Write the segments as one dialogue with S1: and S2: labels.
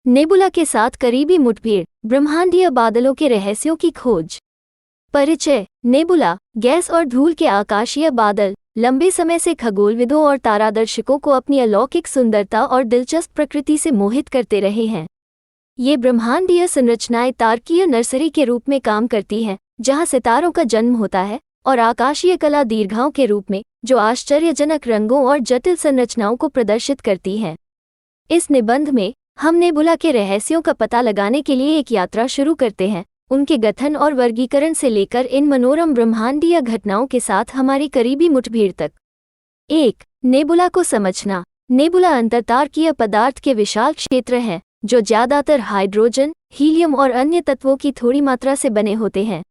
S1: Nebula के साथ करीबी मुठभेड़, ब्रह्मांडीय बादलों के रहस्यों की खोज। परिचय। नेबुला, गैस और धूल के आकाशीय बादल, लंबे समय से खगोलविदों और तारादर्शकों को अपनी अलौकिक सुंदरता और दिलचस्प प्रकृति से मोहित करते रहे हैं। ये ब्रह्मांडीय संरचनाएं तारकीय नर्सरी के रूप में काम करती हैं, जहां सितारों का जन्म होता है, और आकाशीय कला दीर्घाओं के रूप में, जो आश्चर्यजनक रंगों और जटिल संरचनाओं को प्रदर्शित करती हैं। इस निबंध में हम नेबुला के रहस्यों का पता लगाने के लिए एक यात्रा शुरू करते हैं, उनके गठन और वर्गीकरण से लेकर इन मनोरम ब्रह्मांडीय घटनाओं के साथ हमारी करीबी मुठभेड़ तक। 1. नेबुला को समझना। नेबुला अंतर्तारकीय पदार्थ के विशाल क्षेत्र हैं, जो ज्यादातर हाइड्रोजन, हीलियम और अन्य तत्वों की थोड़ी मात्रा से बने होते हैं।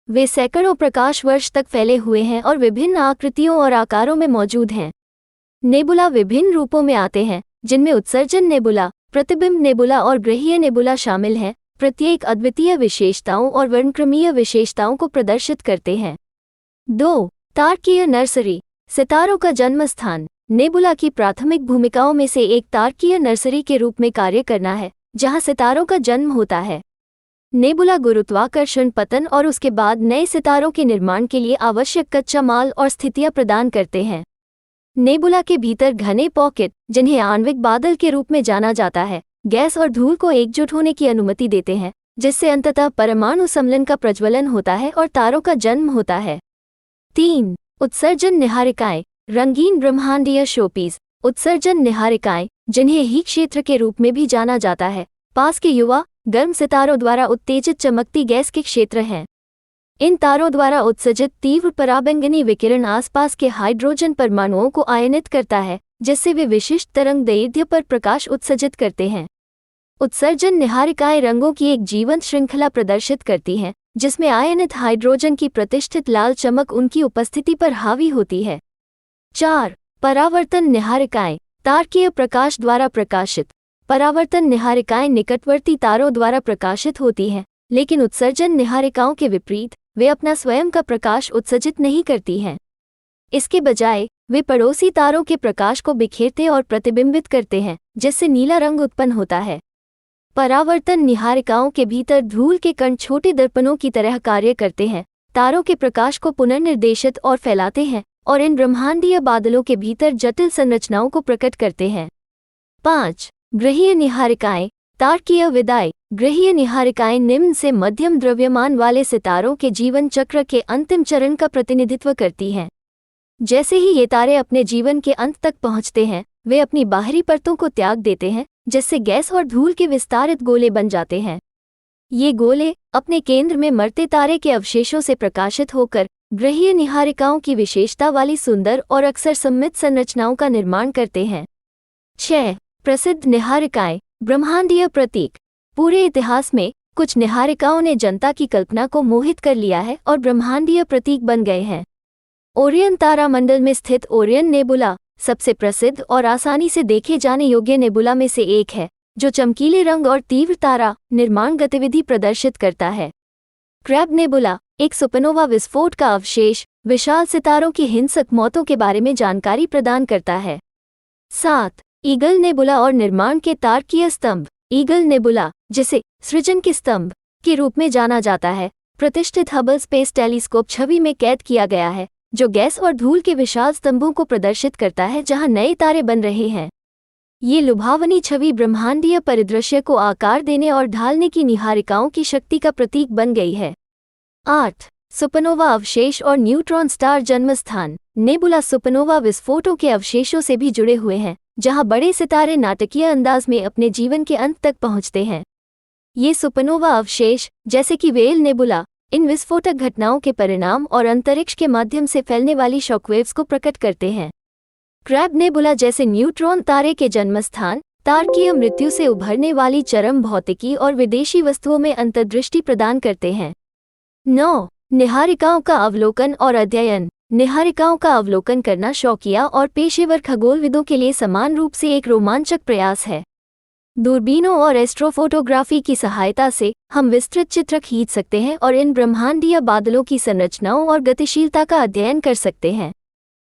S1: वे सैकड़ों प्रकाश वर्ष तक फैले हुए हैं और विभिन्न आकृतियों और आकारों में मौजूद हैं। नेबुला विभिन्न रूपों में आते हैं, जिनमें उत्सर्जन नेबुला, प्रतिबिंब नेबुला और ग्रहीय नेबुला शामिल हैं, प्रत्येक अद्वितीय विशेषताओं और वर्णक्रमीय विशेषताओं को प्रदर्शित करते हैं। 2. तारकीय नर्सरी। सितारों का जन्म स्थान। नेबुला की प्राथमिक भूमिकाओं में से एक तारकीय नर्सरी के रूप में कार्य करना है, जहां सितारों का जन्म होता है। नेबुला गुरुत्वाकर्षण पतन और उसके बाद नए सितारों के निर्माण के लिए आवश्यक कच्चा माल और स्थितियां प्रदान करते हैं। नेबुला के भीतर घने पॉकेट, जिन्हें आणविक बादल के रूप में जाना जाता है, गैस और धूल को एकजुट होने की अनुमति देते हैं, जिससे अंततः परमाणु सम्मिलन का प्रज्वलन होता है और तारों का जन्म होता है। 3. उत्सर्जन निहारिकाएं। रंगीन ब्रह्मांडीय शोपीस। उत्सर्जन निहारिकाएं, जिन्हें ही क्षेत्र के रूप में भी जाना जाता है, पास के युवा गर्म सितारों द्वारा उत्तेजित चमकती गैस के क्षेत्र हैं। इन तारों द्वारा उत्सर्जित तीव्र पराबैंगनी विकिरण आसपास के हाइड्रोजन परमाणुओं को आयनित करता है, जिससे वे विशिष्ट तरंग दैर्ध्य पर प्रकाश उत्सर्जित करते हैं। उत्सर्जन निहारिकाएं रंगों की एक जीवंत श्रृंखला प्रदर्शित करती हैं, जिसमें आयनित हाइड्रोजन की प्रतिष्ठित लाल चमक उनकी उपस्थिति पर हावी होती है। 4. परावर्तन निहारिकाएं। तारकीय प्रकाश द्वारा प्रकाशित। परावर्तन निहारिकाएं निकटवर्ती तारों द्वारा प्रकाशित होती हैं, लेकिन उत्सर्जन निहारिकाओं के विपरीत वे अपना स्वयं का प्रकाश उत्सर्जित नहीं करती हैं। इसके बजाय वे पड़ोसी तारों के प्रकाश को बिखेरते और प्रतिबिंबित करते हैं, जिससे नीला रंग उत्पन्न होता है। परावर्तन निहारिकाओं के भीतर धूल के कण छोटे दर्पणों की तरह कार्य करते हैं, तारों के प्रकाश को पुनर्निर्देशित और फैलाते हैं, और इन ब्रह्मांडीय बादलों के भीतर जटिल संरचनाओं को प्रकट करते हैं। 5. ग्रहीय निहारिकाएं। तारकीय विदाई। ग्रहीय निहारिकाएं निम्न से मध्यम द्रव्यमान वाले सितारों के जीवन चक्र के अंतिम चरण का प्रतिनिधित्व करती हैं। जैसे ही ये तारे अपने जीवन के अंत तक पहुंचते हैं, वे अपनी बाहरी परतों को त्याग देते हैं, जिससे गैस और धूल के विस्तारित गोले बन जाते हैं। ये गोले अपने केंद्र में मरते तारे के अवशेषों से प्रकाशित होकर ग्रहीय निहारिकाओं की विशेषता वाली सुंदर और अक्सर सममित संरचनाओं का निर्माण करते हैं। 6. प्रसिद्ध निहारिकाएं। ब्रह्मांडीय प्रतीक। पूरे इतिहास में कुछ निहारिकाओं ने जनता की कल्पना को मोहित कर लिया है और ब्रह्मांडीय प्रतीक बन गए हैं। ओरियन तारामंडल में स्थित ओरियन नेबुला सबसे प्रसिद्ध और आसानी से देखे जाने योग्य नेबुला में से एक है, जो चमकीले रंग और तीव्र तारा निर्माण गतिविधि प्रदर्शित करता है। क्रैब नेबुला एक सुपरनोवा विस्फोट का अवशेष विशाल सितारों की हिंसक मौतों के बारे में जानकारी प्रदान करता है। 7. ईगल नेबुला और निर्माण के तारकीय स्तंभ। ईगल नेबुला, जिसे सृजन के स्तंभ के रूप में जाना जाता है, प्रतिष्ठित हबल स्पेस टेलीस्कोप छवि में कैद किया गया है, जो गैस और धूल के विशाल स्तंभों को प्रदर्शित करता है जहां नए तारे बन रहे हैं। ये लुभावनी छवि ब्रह्मांडीय परिदृश्य को आकार देने और ढालने की निहारिकाओं की शक्ति का प्रतीक बन गई है। 8. सुपरनोवा अवशेष और न्यूट्रॉन स्टार जन्मस्थान। नेबुला सुपरनोवा विस्फोटों के अवशेषों से भी जुड़े हुए हैं, जहां बड़े सितारे नाटकीय अंदाज में अपने जीवन के अंत तक पहुंचते हैं। ये सुपरनोवा अवशेष, जैसे कि वेल नेबुला, इन विस्फोटक घटनाओं के परिणाम और अंतरिक्ष के माध्यम से फैलने वाली शॉकवेव्स को प्रकट करते हैं। क्रैब नेबुला जैसे न्यूट्रॉन तारे के जन्मस्थान, तारकीय मृत्यु से उभरने वाली चरम भौतिकी और विदेशी वस्तुओं में अंतर्दृष्टि प्रदान करते हैं। 9. निहारिकाओं का अवलोकन और अध्ययन। निहारिकाओं का अवलोकन करना शौकिया और पेशेवर खगोलविदों के लिए समान रूप से एक रोमांचक प्रयास है। दूरबीनों और एस्ट्रोफोटोग्राफी की सहायता से हम विस्तृत चित्र खींच सकते हैं और इन ब्रह्मांडीय बादलों की संरचनाओं और गतिशीलता का अध्ययन कर सकते हैं।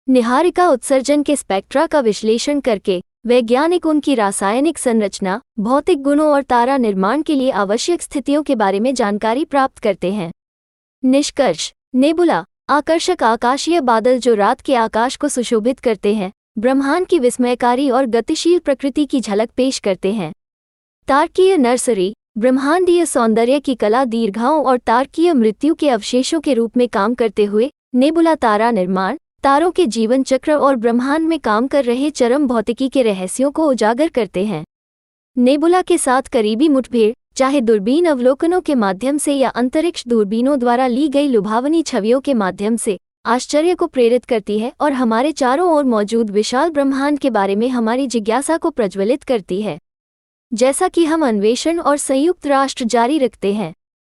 S1: निहारिका उत्सर्जन के स्पेक्ट्रा का विश्लेषण करके वैज्ञानिक उनकी रासायनिक संरचना, भौतिक गुणों और तारा निर्माण के लिए आवश्यक स्थितियों के बारे में जानकारी प्राप्त करते हैं। निष्कर्ष: नेबुला आकर्षक आकाशीय बादल जो रात के आकाश को सुशोभित करते हैं, ब्रह्मांड की विस्मयकारी और गतिशील प्रकृति की झलक पेश करते हैं। तारकीय नर्सरी ब्रह्मांडीय सौंदर्य की कला दीर्घाओं और तारकीय मृत्यु के अवशेषों के रूप में काम करते हुए नेबुला तारा निर्माण, तारों के जीवन चक्र और ब्रह्मांड में काम कर रहे चरम भौतिकी के रहस्यों को उजागर करते हैं। नेबुला के साथ करीबी मुठभेड़, चाहे दूरबीन अवलोकनों के माध्यम से या अंतरिक्ष दूरबीनों द्वारा ली गई लुभावनी छवियों के माध्यम से, आश्चर्य को प्रेरित करती है और हमारे चारों ओर मौजूद विशाल ब्रह्मांड के बारे में हमारी जिज्ञासा को प्रज्वलित करती है। जैसा कि हम अन्वेषण और संयुक्त राष्ट्र जारी रखते हैं,